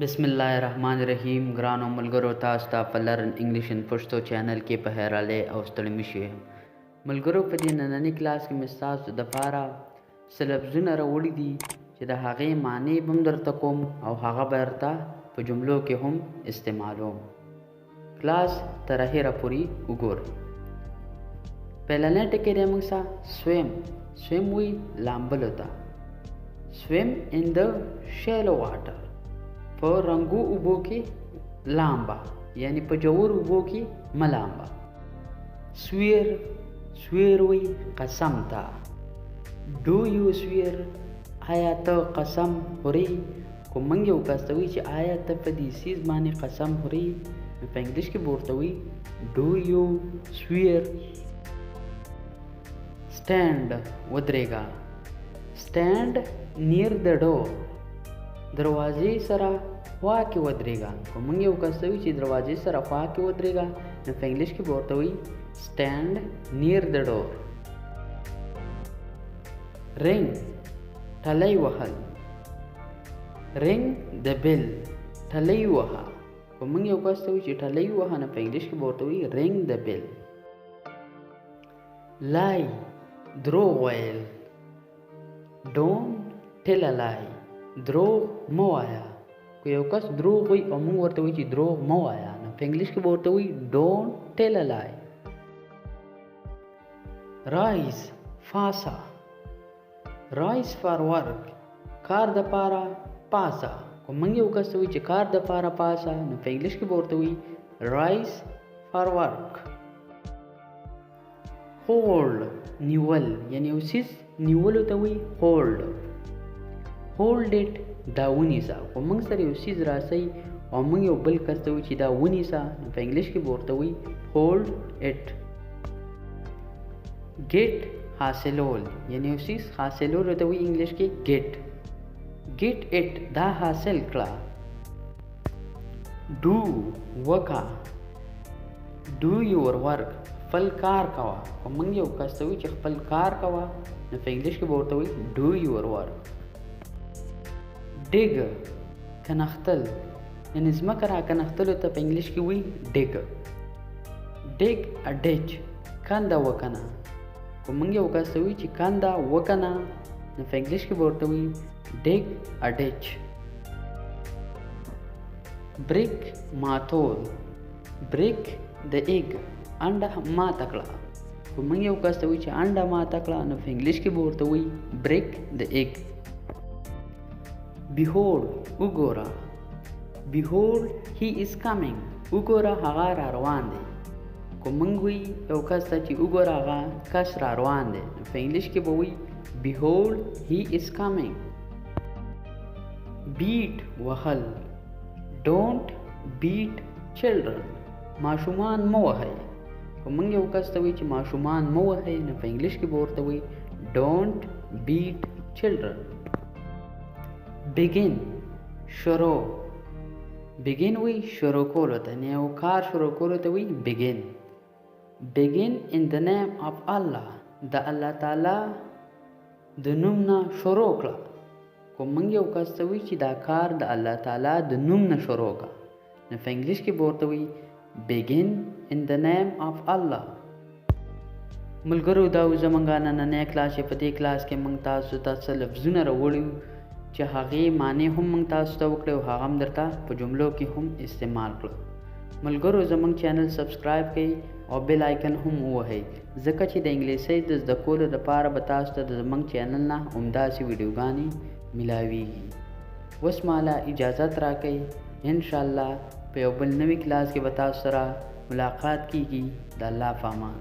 बिस्मिल्लाहिर्रहमानिर्रहीम ग्रानो मलगरो तास्ता फलरन इंग्लिश इन पश्तो चैनल के पहराले औस्तल मिशे मलगरो په دې نننۍ کلاس کې مې ستاسو دپاره څه لفظونه راوړي دي چې د هغې معنی به هم درته کوم او هغه به درته په جملو کې هم استعمالوم. کلاس تر اخره پورې وګورئ. پهلنی ټکی دی موږ سره swim. swim وایي لامبلو ته. swim in the shallow water. په رنګو اوبو کې لامبا یعنی په جوور اوبو کې ملامبا. swear swear وی قسم تا. do you swear آیا ته قسم خوري؟ کوم موږ یو کس ته وایي چې آیا ته په دې څیز باندې قسم خوري نو په انګلیش کې به ورته وایي do you swear. stand ودرېږه. stand near the door. دروازې سره خوا کې ودرېږه. که موږ یو کس ته وایي چې دروازې سره خوا کې ودرېږه نو په انګلیش کې به ورته وایي stand near the door. ring ټلۍ وهل. ring the bell ټلۍ وهه. که موږ یو کس ته وایي چې ټلۍ وهه نو په انګلیش کې به ورته وایي ring the bell. lie دروغ ویل. don't tell a lie دروغ مه وایه. که یو کس دروغ وایي او موږ ورته وایي چې دروغ مه وایه نو په انګلیش کې به ورته وایي don't tell a lie. rise فاسه. rise for work کار دپاره پاسه. که موږ یو کس ته وایي چې کار دپاره پاسه نو په انګلیش کې به ورته وایي rise for work. hold نیول یعنی یو څیز نیولو ته وایي hold. hold it دا ونیسه. خو موږ سره یو څیز راسئ او موږ یو بل کس ته وایي چې دا ونیسه نو په انګلیش کې به ورته وایي hold it. get حاصلول یعنی یو څیز حاصلولو ته وایي انګلیش کې get. get it دا حاصل کړه. do وکه. do your work خپل کار کوه. خو موږ یو کس ته وایي چې خپل کار کوه نو په انګلیش کې به ورته وایي do your work. dig کنختل یعنی ځمکه را کنختلو ته په انګلیش کې وایي dig. dig a ditch کنده وکنه. خو موږ یو کس ته وایي چې کنده وکنه نو په انګلیش کې به ورته وایي dig a ditch. break ماتول. break the egg انډه ماته کړه. خو موږ یو کس ته وایي چې انډه ماته کړه نو په انګلیش کې به ورته وایي break the egg. behold وګوره. behold he is coming وګوره هغه را روان دی. که موږ وایي یو کس ته چې وګوره هغه کس را روان دی نو په انګلیش کې به وایي behold he is coming. beat وهل. don't beat children ماشومان مه وهئ. که موږ یو کس ته وایي چې ماشومان مه وهئ نو په انګلیش کې به ورته وایي don't beat children. begin شروع. begin وایي شروع کولو ته یعنې یو کار شروع کولو ته وایي begin. begin in the name of Allah د الله تعالی د نوم نه شروع کړه. که موږ یو کس ته وایي چې دا کار د الله تعالی د نوم نه شروع کړه نو په انګلیش کې به ورته وایي begin in the name of Allah. ملګرو دا زموږ نننی کلاس په دې کلاس کې موږ تاسو ته څه لفظونه راوړي چې هغې معنی هم موږ تاسو ته وکړې او هغه هم درته په جملو کې هم استعمال کړو. ملګرو زموږ چینل سبسکرایب کړئ او بیل آیکن هم ووهئ ځکه چې د انګلیسۍ د زده کولو لپاره به تاسو ته د زموږ چینل نه همداسې ویډیوګانې میلاویږي. اوس ماله اجازت راکئ. انشاءالله په یو بل نوي کلاس کې به تاسو سره ملاقات کیږي. د الله په امان.